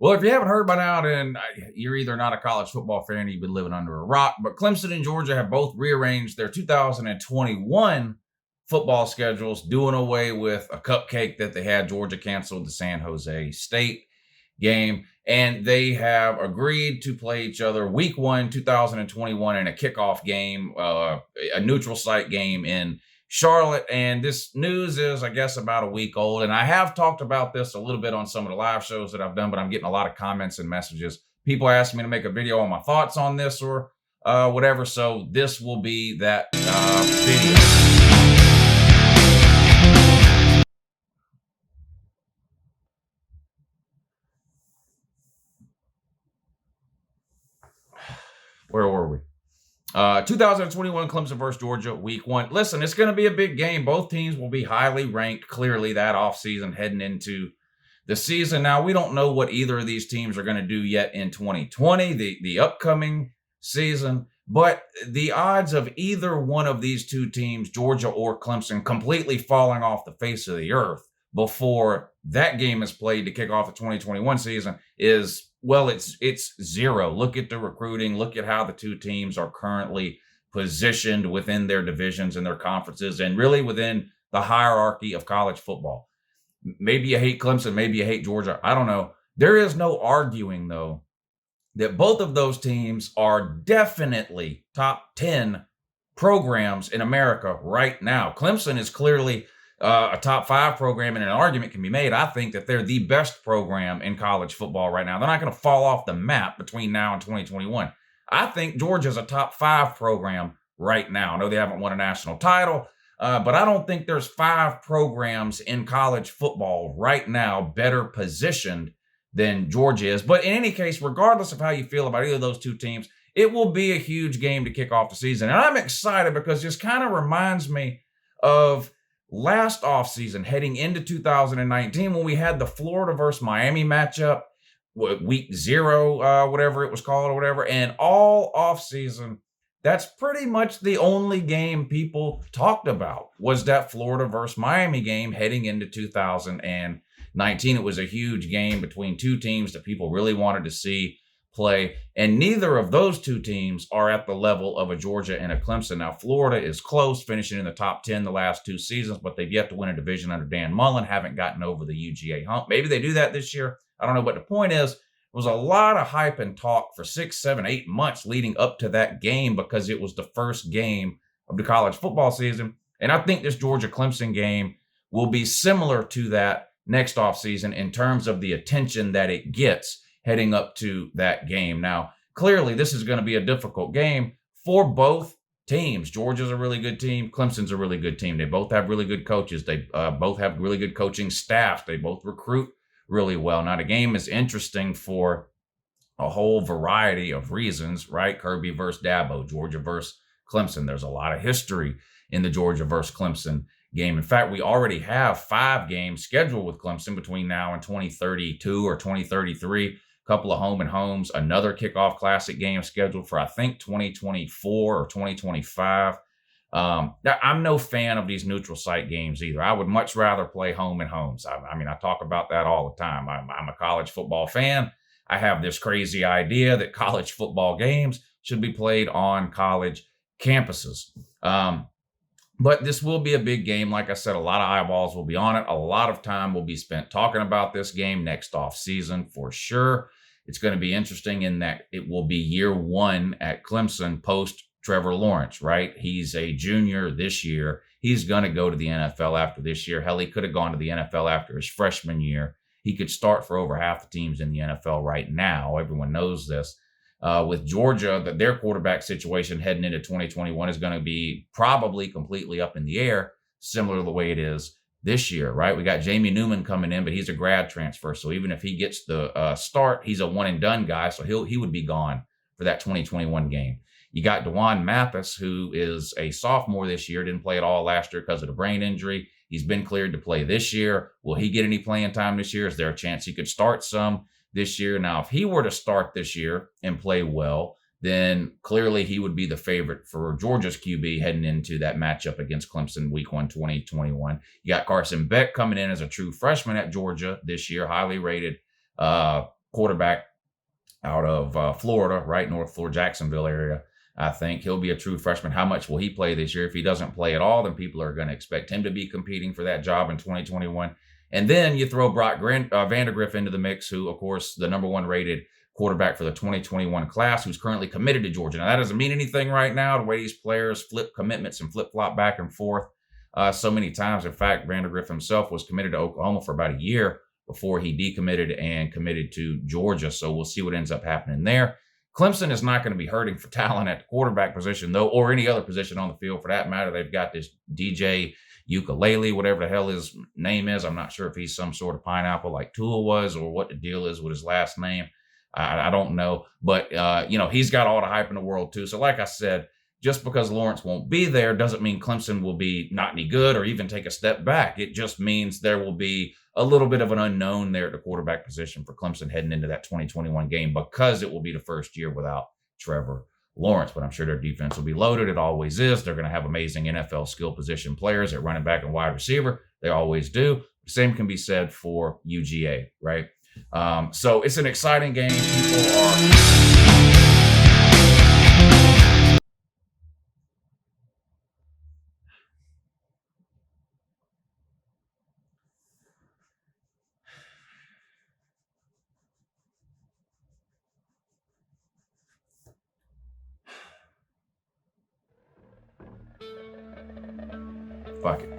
Well, if you haven't heard by now, then you're either not a college football fan or you've been living under a rock. But Clemson and Georgia have both rearranged their 2021 football schedules, doing away with a cupcake that they had. Georgia canceled the San Jose State game, and they have agreed to play each other week 1, 2021 in a kickoff game, a neutral site game in Charlotte. And this news is, I guess, about a week old. And I have talked about this a little bit on some of the live shows that I've done, but I'm getting a lot of comments and messages. People asking me to make a video on my thoughts on this or whatever. So this will be that video. Where were we? 2021 Clemson versus Georgia, week 1. Listen, it's going to be a big game. Both teams will be highly ranked, clearly, that offseason heading into the season. Now, we don't know what either of these teams are going to do yet in 2020, the upcoming season. But the odds of either one of these two teams, Georgia or Clemson, completely falling off the face of the earth before that game is played to kick off the 2021 season is, well, it's zero. Look at the recruiting. Look at how the two teams are currently positioned within their divisions and their conferences and really within the hierarchy of college football. Maybe you hate Clemson. Maybe you hate Georgia. I don't know. There is no arguing, though, that both of those teams are definitely top 10 programs in America right now. Clemson is clearly a top 5 program, and an argument can be made. I think that they're the best program in college football right now. They're not going to fall off the map between now and 2021. I think Georgia's a top 5 program right now. I know they haven't won a national title, but I don't think there's 5 programs in college football right now better positioned than Georgia is. But in any case, regardless of how you feel about either of those two teams, it will be a huge game to kick off the season. And I'm excited because this kind of reminds me of last offseason, heading into 2019, when we had the Florida versus Miami matchup, week 0, whatever it was called or whatever, and all offseason, that's pretty much the only game people talked about was that Florida versus Miami game heading into 2019. It was a huge game between two teams that people really wanted to see play, and neither of those two teams are at the level of a Georgia and a Clemson. Now, Florida is close, finishing in the top 10 the last 2 seasons, but they've yet to win a division under Dan Mullen, haven't gotten over the UGA hump. Maybe they do that this year. I don't know, but the point is, there was a lot of hype and talk for 6, 7, 8 months leading up to that game because it was the first game of the college football season. And I think this Georgia-Clemson game will be similar to that next offseason in terms of the attention that it gets heading up to that game. Now, clearly, this is going to be a difficult game for both teams. Georgia's a really good team. Clemson's a really good team. They both have really good coaches. They both have really good coaching staffs. They both recruit really well. Now, the game is interesting for a whole variety of reasons, right? Kirby versus Dabo, Georgia versus Clemson. There's a lot of history in the Georgia versus Clemson game. In fact, we already have 5 games scheduled with Clemson between now and 2032 or 2033. Couple of home and homes, another kickoff classic game scheduled for, I think, 2024 or 2025. I'm no fan of these neutral site games either. I would much rather play home and homes. I mean, I talk about that all the time. I'm a college football fan. I have this crazy idea that college football games should be played on college campuses. But this will be a big game. Like I said, a lot of eyeballs will be on it. A lot of time will be spent talking about this game next off season for sure. It's going to be interesting in that it will be year 1 at Clemson post Trevor Lawrence, right? He's a junior this year. He's going to go to the NFL after this year. Hell, he could have gone to the NFL after his freshman year. He could start for over half the teams in the NFL right now. Everyone knows this. With Georgia, that their quarterback situation heading into 2021 is going to be probably completely up in the air, similar to the way it is this year, right? We got Jamie Newman coming in, but he's a grad transfer. So even if he gets the start, he's a one-and-done guy. So he would be gone for that 2021 game. You got Dwan Mathis, who is a sophomore this year, didn't play at all last year because of the brain injury. He's been cleared to play this year. Will he get any playing time this year? Is there a chance he could start some this year? Now, if he were to start this year and play well, then clearly he would be the favorite for Georgia's QB heading into that matchup against Clemson week 1, 2021. You got Carson Beck coming in as a true freshman at Georgia this year, highly rated quarterback out of Florida, right? North Florida, Jacksonville area. I think he'll be a true freshman. How much will he play this year? If he doesn't play at all, then people are going to expect him to be competing for that job in 2021. And then you throw Brock Vandagriff into the mix, who, of course, the #1 rated quarterback for the 2021 class, who's currently committed to Georgia. Now, that doesn't mean anything right now, the way these players flip commitments and flip-flop back and forth so many times. In fact, Vandagriff himself was committed to Oklahoma for about a year before he decommitted and committed to Georgia. So we'll see what ends up happening there. Clemson is not going to be hurting for talent at the quarterback position, though, or any other position on the field for that matter. They've got this DJ UNCLELOU, whatever the hell his name is. I'm not sure if he's some sort of pineapple like Tua was, or what the deal is with his last name. I don't know. But, he's got all the hype in the world, too. So like I said, just because Lawrence won't be there doesn't mean Clemson will be not any good or even take a step back. It just means there will be a little bit of an unknown there at the quarterback position for Clemson heading into that 2021 game, because it will be the first year without Trevor Lawrence. But I'm sure their defense will be loaded. It always is. They're going to have amazing NFL skill position players at running back and wide receiver. They always do. The same can be said for UGA, right? So it's an exciting game. People are... Fuck it.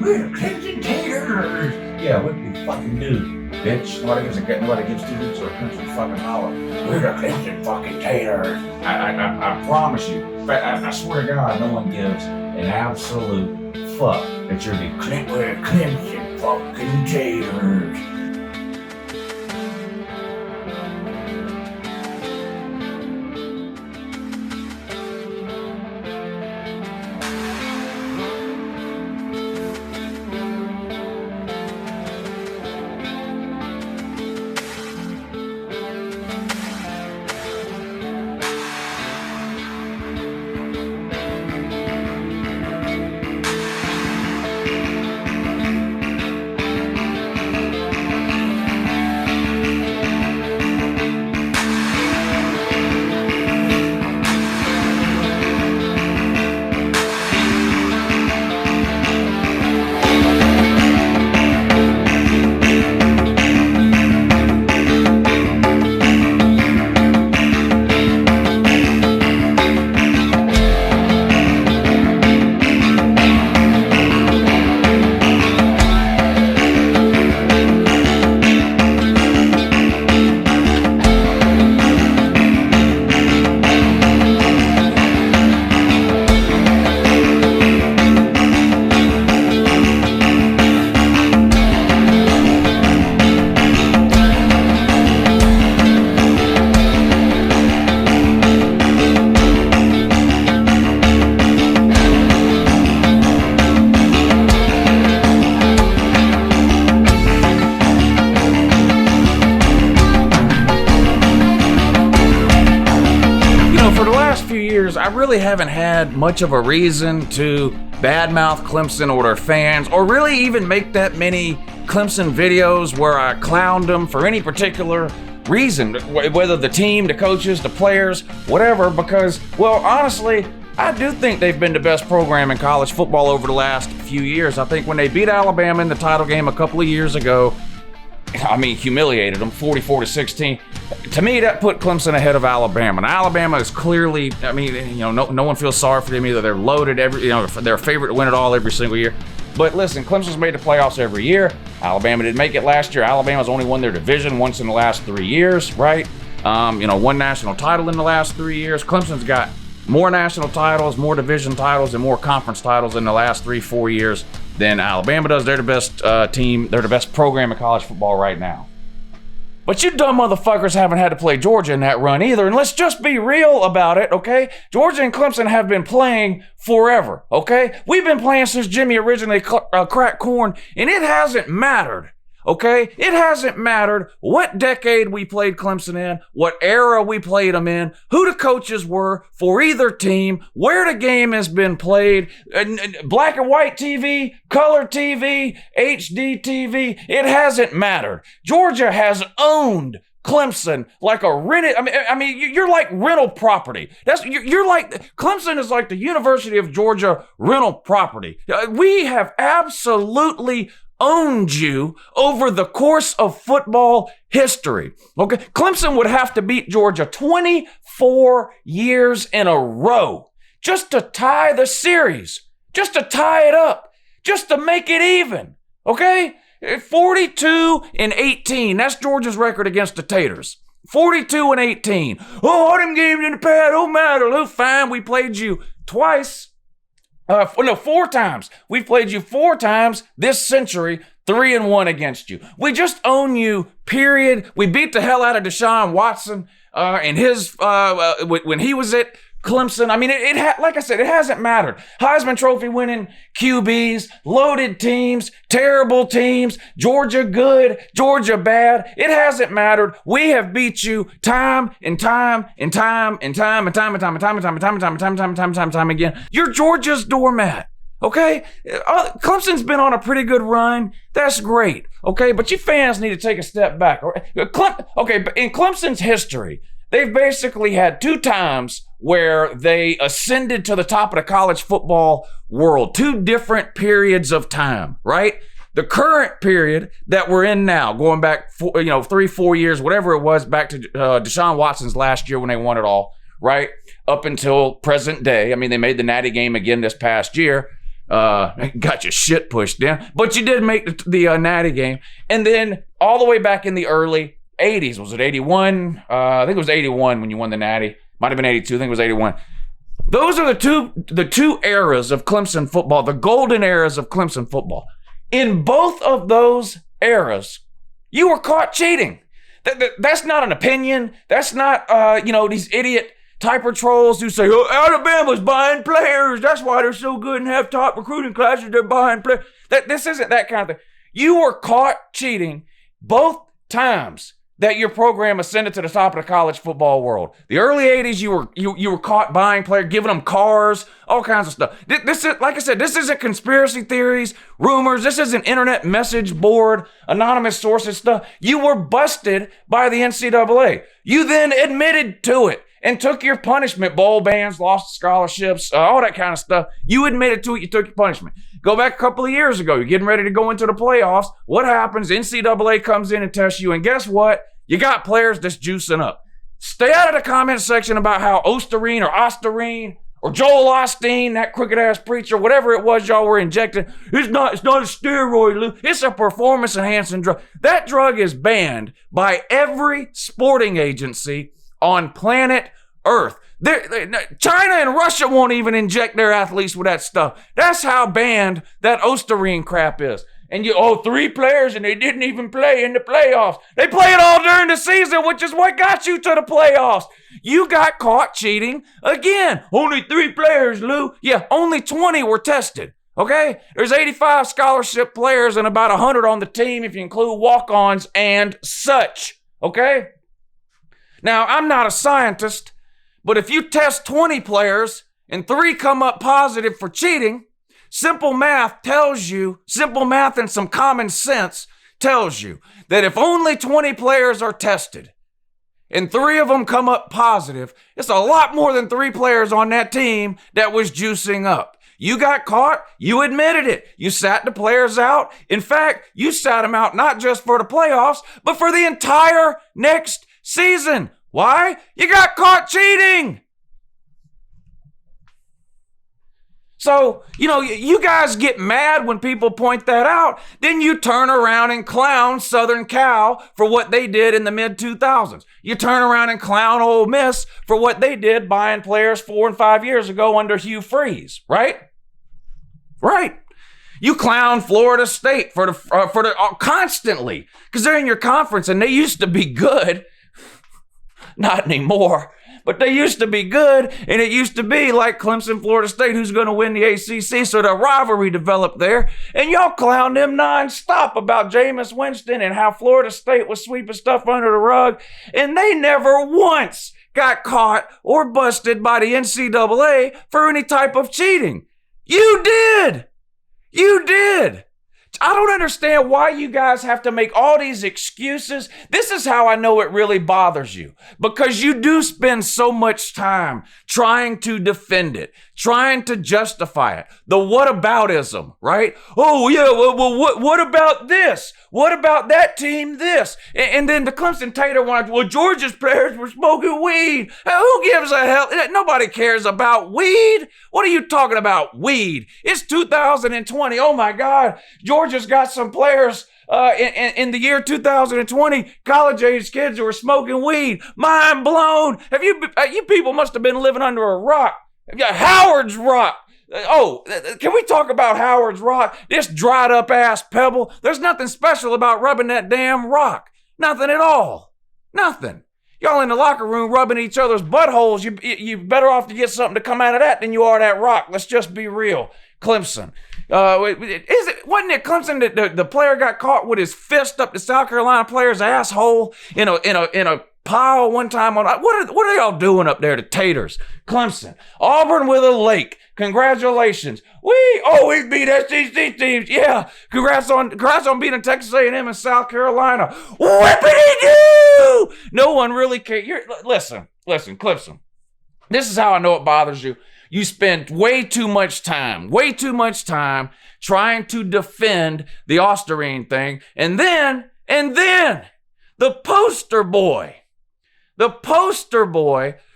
We're the Clemson Tigers! Yeah, what do you fucking do, bitch? Nobody gives 2 hoots or a Clemson fucking holler. We're the Clemson fucking Tigers! I promise you, I swear to God, no one gives an absolute fuck that you're the Clemson fucking Tigers. I really haven't had much of a reason to badmouth Clemson or their fans, or really even make that many Clemson videos where I clowned them for any particular reason, whether the team, the coaches, the players, whatever, because, well, honestly, I do think they've been the best program in college football over the last few years. I think when they beat Alabama in the title game a couple of years ago, humiliated them 44-16. To me, that put Clemson ahead of Alabama. And Alabama is clearly, no one feels sorry for them either. They're loaded they're a favorite to win it all every single year. But listen, Clemson's made the playoffs every year. Alabama didn't make it last year. Alabama's only won their division once in the last 3 years, right? One national title in the last 3 years. Clemson's got more national titles, more division titles, and more conference titles in the last 3-4 years than Alabama does. They're the best team. They're the best program in college football right now. But you dumb motherfuckers haven't had to play Georgia in that run either. And let's just be real about it, okay? Georgia and Clemson have been playing forever, okay? We've been playing since Jimmy originally cracked corn, and it hasn't mattered. Okay? It hasn't mattered what decade we played Clemson in, what era we played them in, who the coaches were for either team, where the game has been played, black and white TV, color TV, HD TV. It hasn't mattered. Georgia has owned Clemson like a rented. I mean, you're like rental property. You're like Clemson is like the University of Georgia rental property. We have absolutely owned you over the course of football history. Okay, Clemson would have to beat Georgia 24 years in a row just to tie the series, just to tie it up, just to make it even. Okay, 42-18. That's Georgia's record against the Taters. 42-18. Oh, all them games in the past don't matter. Lou, fine, we played you twice. 4 times. We've played you 4 times this century, 3-1 against you. We just own you, period. We beat the hell out of Deshaun Watson and his when he was at Clemson. I mean, like I said, it hasn't mattered. Heisman Trophy winning QBs, loaded teams, terrible teams, Georgia good, Georgia bad. It hasn't mattered. We have beat you time and time and time and time and time and time and time and time and time and time and time and time and time and time and time again. You're Georgia's doormat. Okay? Clemson's been on a pretty good run. That's great. Okay? But you fans need to take a step back. Okay, but in Clemson's history, they've basically had 2 times where they ascended to the top of the college football world. 2 different periods of time, right? The current period that we're in now, going back 3-4 years, whatever it was, back to Deshaun Watson's last year when they won it all, right? Up until present day. I mean, they made the Natty game again this past year. Got your shit pushed down, but you did make the Natty game. And then all the way back in the early 80s, was it 81? I think it was 81 when you won the Natty. Might have been 82. I think it was 81. Those are the two eras of Clemson football, the golden eras of Clemson football. In both of those eras, you were caught cheating. That's not an opinion. That's not these idiot typer trolls who say, oh, Alabama's buying players. That's why they're so good and have top recruiting classes. They're buying players. This isn't that kind of thing. You were caught cheating both times that your program ascended to the top of the college football world. The early 80s, you were caught buying players, giving them cars, all kinds of stuff. This is, like I said, this isn't conspiracy theories, rumors. This isn't internet message board, anonymous sources stuff. You were busted by the NCAA. You then admitted to it and took your punishment. Bowl bans, lost scholarships, all that kind of stuff. You admitted to it. You took your punishment. Go back a couple of years ago. You're getting ready to go into the playoffs. What happens? NCAA comes in and tests you, and guess what? You got players that's juicing up. Stay out of the comment section about how Osterine or Joel Osteen, that crooked-ass preacher, whatever it was y'all were injecting, it's not a steroid, Lou. It's a performance-enhancing drug. That drug is banned by every sporting agency on planet Earth. China and Russia won't even inject their athletes with that stuff. That's how banned that Osterine crap is. And 3 players and they didn't even play in the playoffs. They play it all during the season, which is what got you to the playoffs. You got caught cheating again. Only 3 players, Lou. Yeah, only 20 were tested. Okay? There's 85 scholarship players and about 100 on the team if you include walk-ons and such. Okay? Now, I'm not a scientist, but if you test 20 players and 3 come up positive for cheating, simple math and some common sense tells you that if only 20 players are tested and 3 of them come up positive, it's a lot more than 3 players on that team that was juicing up. You got caught. You admitted it. You sat the players out. In fact, you sat them out not just for the playoffs, but for the entire next season. Why? You got caught cheating. So, you guys get mad when people point that out. Then you turn around and clown Southern Cal for what they did in the mid-2000s. You turn around and clown Ole Miss for what they did buying players 4 and 5 years ago under Hugh Freeze, right? Right. You clown Florida State for the constantly because they're in your conference and they used to be good. Not anymore. But they used to be good, and it used to be like Clemson, Florida State, who's going to win the ACC, so the rivalry developed there. And y'all clown them nonstop about Jameis Winston and how Florida State was sweeping stuff under the rug, and they never once got caught or busted by the NCAA for any type of cheating. You did! You did! I don't understand why you guys have to make all these excuses. This is how I know it really bothers you. Because you do spend so much time trying to defend it, trying to justify it. The whataboutism, right? Oh, yeah, well what about this? What about that team this? And then the Clemson Tater wanted, well, Georgia's players were smoking weed. Who gives a hell? Nobody cares about weed. What are you talking about, weed? It's 2020. Oh, my God. Georgia's got some players in the year 2020, college-age kids who were smoking weed. Mind blown. You people must have been living under a rock. Howard's Rock. Oh, can we talk about Howard's Rock? This dried up ass pebble. There's nothing special about rubbing that damn rock. Nothing at all. Nothing. Y'all in the locker room rubbing each other's buttholes. You better off to get something to come out of that than you are that rock. Let's just be real. Clemson. Wasn't it Clemson that the player got caught with his fist up the South Carolina player's asshole in a pile one time on what are y'all doing up there, the Taters? Clemson. Auburn with a lake. Congratulations. We beat SEC teams. Yeah. Congrats on beating Texas A&M and South Carolina. Whippity-doo! No one really cares. Listen, Clemson. This is how I know it bothers you. You spend way too much time trying to defend the Osterine thing. And then the poster boy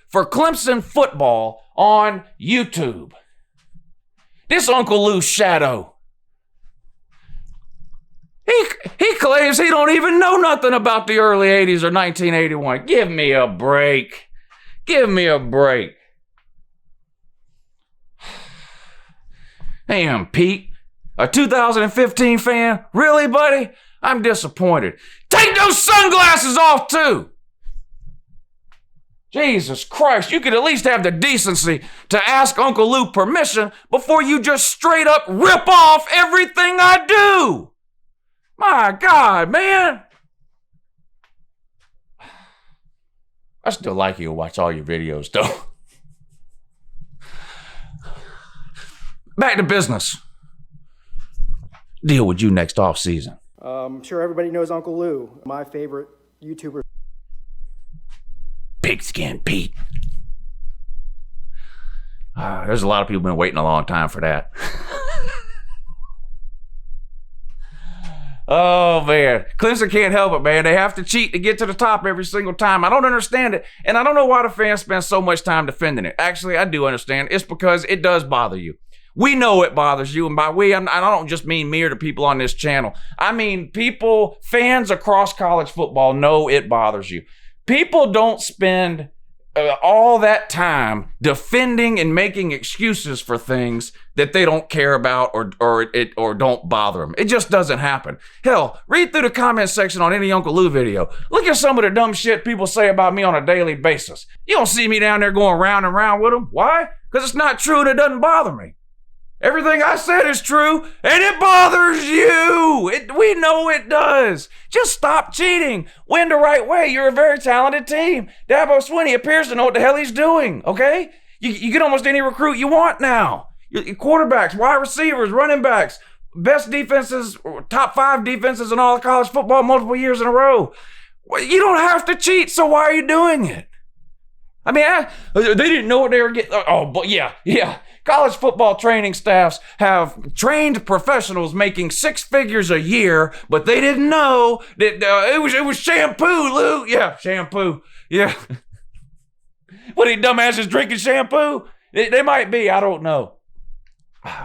for Clemson football on YouTube. This Uncle Lou Shadow. He claims he don't even know nothing about the early 80s or 1981. Give me a break. Damn, Pete. A 2015 fan? Really, buddy? I'm disappointed. Take those sunglasses off, too. Jesus Christ, you could at least have the decency to ask Uncle Lou permission before you just straight up rip off everything I do. My God, man. I still like you to watch all your videos, though. Back to business. Deal with you next off season. I'm sure everybody knows Uncle Lou, my favorite YouTuber. Pigskin Pete. There's a lot of people been waiting a long time for that. Oh, man. Clemson can't help it, man. They have to cheat to get to the top every single time. I don't understand it, and I don't know why the fans spend so much time defending it. Actually, I do understand. It's because it does bother you. We know it bothers you, and by we, I don't just mean me or the people on this channel. I mean fans across college football know it bothers you. People don't spend all that time defending and making excuses for things that they don't care about or don't bother them. It just doesn't happen. Hell, read through the comment section on any Uncle Lou video. Look at some of the dumb shit people say about me on a daily basis. You don't see me down there going round and round with them. Why? Because it's not true and it doesn't bother me. Everything I said is true, and it bothers you. We know it does. Just stop cheating. Win the right way. You're a very talented team. Dabo Swinney appears to know what the hell he's doing, okay? You get almost any recruit you want now. Your quarterbacks, wide receivers, running backs, best defenses, top 5 defenses in all of college football multiple years in a row. You don't have to cheat, so why are you doing it? I mean, they didn't know what they were getting. Oh, but yeah. College football training staffs have trained professionals making 6 figures a year, but they didn't know that it was shampoo, Lou. Yeah, shampoo. Yeah. What, are you dumbasses drinking shampoo? They might be. I don't know.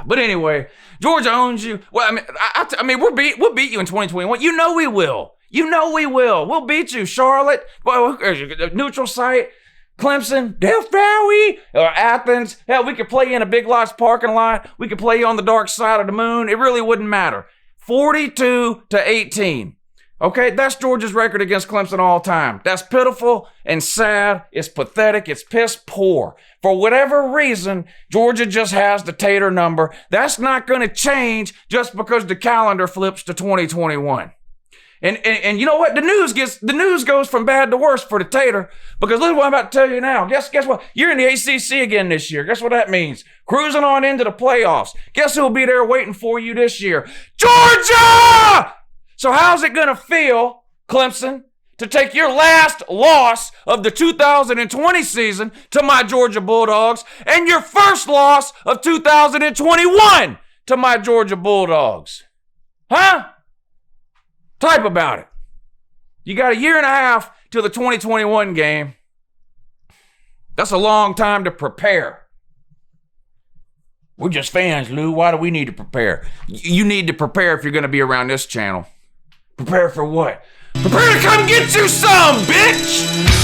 But anyway, Georgia owns you. Well, I mean, we'll beat you in 2021. You know we will. You know we will. We'll beat you, Charlotte. Well, neutral site, Clemson, Death Valley, or Athens. Hell, we could play you in a Big Lots parking lot. We could play you on the dark side of the moon. It really wouldn't matter. 42-18. Okay, that's Georgia's record against Clemson all time. That's pitiful and sad. It's pathetic. It's piss poor. For whatever reason, Georgia just has the Tater number. That's not going to change just because the calendar flips to 2021. And you know what? The news goes from bad to worse for the Tater, because look what I'm about to tell you now. Guess what? You're in the ACC again this year. Guess what that means? Cruising on into the playoffs. Guess who'll be there waiting for you this year? Georgia! So how's it going to feel, Clemson, to take your last loss of the 2020 season to my Georgia Bulldogs and your first loss of 2021 to my Georgia Bulldogs? Huh? Type about it. You got a year and a half till the 2021 game. That's a long time to prepare. We're just fans, Lou. Why do we need to prepare? You need to prepare if you're going to be around this channel. Prepare for what? Prepare to come get you some, bitch!